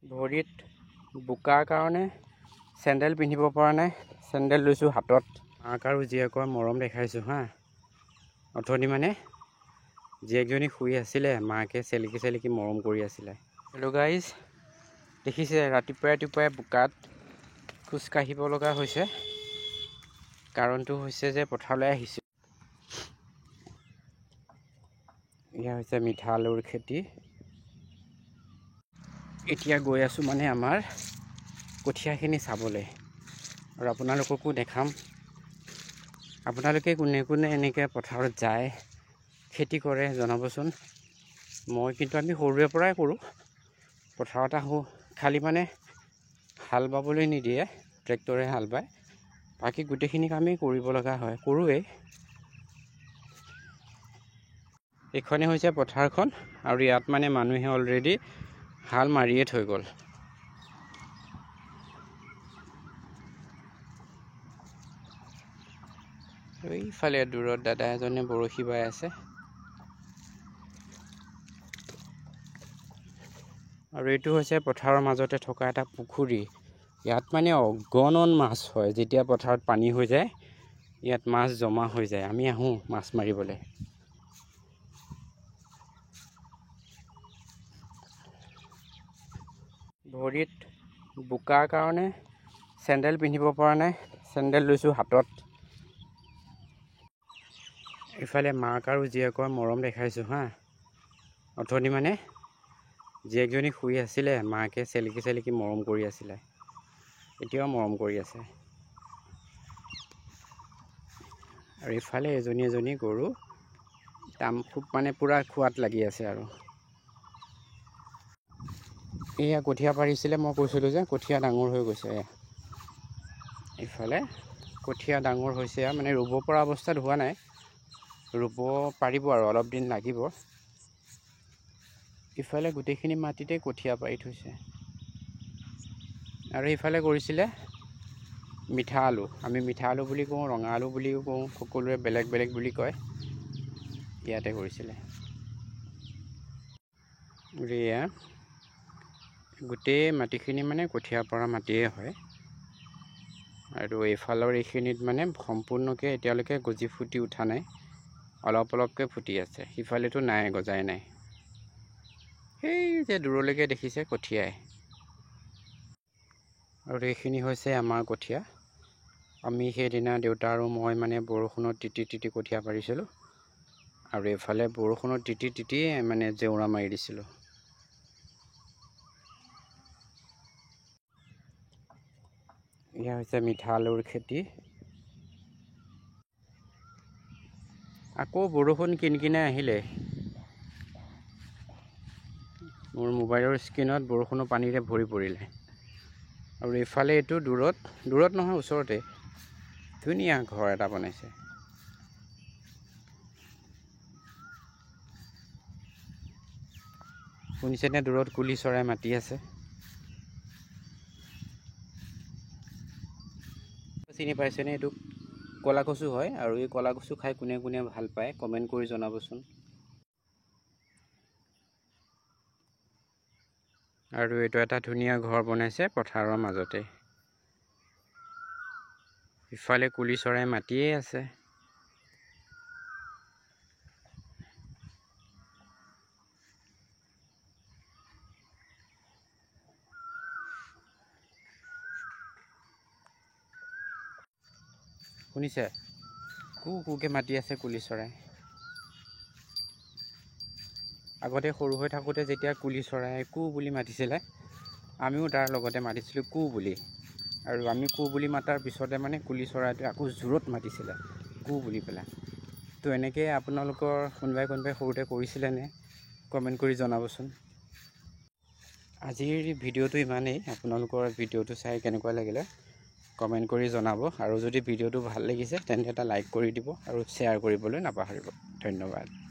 ভৰিত বোকাৰ কাৰণে চেণ্ডেল পিন্ধিব পৰা নাই। চেণ্ডেল লৈছোঁ হাতত। মাক আৰু জীয়েকৰ মৰম দেখাইছোঁ হা। অথনি মানে জীয়েকজনী শুই আছিলে, মাকে চেলেকি চেলেকি মৰম কৰি আছিলে। হেল্ল' গাইজ, দেখিছে ৰাতিপুৱাই বোকাত খোজ কাঢ়িব লগা হৈছে। কাৰণটো হৈছে যে পথাৰলৈ আহিছোঁ। এয়া হৈছে মিঠা আলুৰ খেতি। এতিয়া গৈ আছোঁ মানে আমাৰ কঠীয়াখিনি চাবলৈ, আৰু আপোনালোককো দেখাম। আপোনালোকে কোনে কোনে এনেকৈ পথাৰত যায়, খেতি কৰে জনাবচোন। কিন্তু আমি সৰুৰে পৰাই কৰোঁ। পথাৰত আহোঁ, খালি মানে হাল বাবলৈ নিদিয়ে, ট্ৰেক্টৰে হাল বায়। বাকী গোটেইখিনি কামেই কৰিব লগা হয়, কৰোঁৱেই। এইখনে হৈছে পথাৰখন, আৰু ইয়াত মানে মানুহে অলৰেডি হাল মাৰিয়ে থৈ গ'ল। এইফালে দূৰত দাদা এজনে বৰশী বাই আছে। আৰু এইটো হৈছে পথাৰৰ মাজতে থকা এটা পুখুৰী। ইয়াত মানে অগণন মাছ হয়। যেতিয়া পথাৰত পানী হৈ যায়, ইয়াত মাছ জমা হৈ যায়। আমি আহোঁ মাছ মাৰিবলৈ। ভৰিত বোকাৰ কাৰণে চেণ্ডেল পিন্ধিব পৰা নাই। চেণ্ডেল লৈছোঁ হাতত। ইফালে মাক আৰু জীয়েকৰ মৰম দেখাইছোঁ হা। অথনি মানে জীয়েকজনী শুই আছিলে, মাকে চেলেকি চেলেকি মৰম কৰি আছিলে। এতিয়াও মৰম কৰি আছে। আৰু ইফালে এজনী গৰু খুব মানে পূৰা খোৱাত লাগি আছে। আৰু এয়া কঠীয়া পাৰিছিলে, মই কৈছিলোঁ যে কঠীয়া ডাঙৰ হৈ গৈছে। ইফালে কঠীয়া ডাঙৰ হৈছে, মানে ৰুব পৰা অৱস্থাত হোৱা নাই। ৰুব পাৰিব আৰু অলপ দিন লাগিব। ইফালে গোটেইখিনি মাটিতে কঠীয়া পাৰি থৈছে। আৰু ইফালে কৰিছিলে মিঠা আলু। আমি মিঠা আলু বুলি কওঁ, ৰঙা আলু বুলিও কওঁ, সকলোৱে বেলেগ বেলেগ বুলি কয়। ইয়াতে কৰিছিলে। এয়া গোটেই মাটিখিনি মানে কঠীয়া পৰা মাটিয়ে হয়। আৰু এইফালৰ এইখিনিত মানে সম্পূৰ্ণকৈ এতিয়ালৈকে গজি ফুটি উঠা নাই, অলপ অলপকৈ ফুটি আছে। সিফালেতো নাই, গজাই নাই। সেই যে দূৰলৈকে দেখিছে কঠীয়াই। আৰু এইখিনি হৈছে আমাৰ কঠীয়া। আমি সেইদিনা দেউতা আৰু মই মানে বৰষুণত তিতি কঠীয়া পাৰিছিলোঁ। আৰু এইফালে বৰষুণত তিতি মানে জেওৰা মাৰি দিছিলোঁ। এয়া হৈছে মিঠা আলুৰ খেতি। আকৌ বৰষুণ কিনকিনাই আহিলে। মোৰ মোবাইলৰ স্ক্ৰীণত বৰষুণৰ পানীৰে ভৰি পৰিলে। আৰু এইফালে এইটো দূৰত নহয়, ওচৰতে ধুনীয়া ঘৰ এটা বনাইছে। শুনিছেনে? দূৰত কুলি চৰাই মাতি আছে। চিনি পাইছেনে? এইটো ক'লা কচু হয়। আৰু এই ক'লা কচু খাই কোনে কোনে ভাল পায় কমেণ্ট কৰি জনাবচোন। আৰু এইটো এটা ধুনীয়া ঘৰ বনাইছে পথাৰৰ মাজতে। ইফালে কুলি চৰাই মাতিয়ে আছে। শুনিছে? কুকে মাতি আছে কুলি চৰাই। আগতে সৰু হৈ থাকোঁতে যেতিয়া কুলি চৰাই কু বুলি মাতিছিলে, আমিও তাৰ লগতে মাতিছিলোঁ কু বুলি। আৰু আমি কু বুলি মাতাৰ পিছতে মানে কুলি চৰাইটোৱে আকৌ জোৰত মাতিছিলে কু বুলি পেলাই। তো এনেকৈ আপোনালোকৰ কোনোবাই সৰুতে কৰিছিলেনে? কমেণ্ট কৰি জনাবচোন। আজিৰ ভিডিঅ'টো ইমানেই। আপোনালোকৰ ভিডিঅ'টো চাই কেনেকুৱা লাগিলে কমেণ্ট কৰি জনাব। আৰু যদি ভিডিঅ'টো ভাল লাগিছে তেন্তে এটা লাইক কৰি দিব আৰু শ্বেয়াৰ কৰিবলৈ নাপাহৰিব। ধন্যবাদ।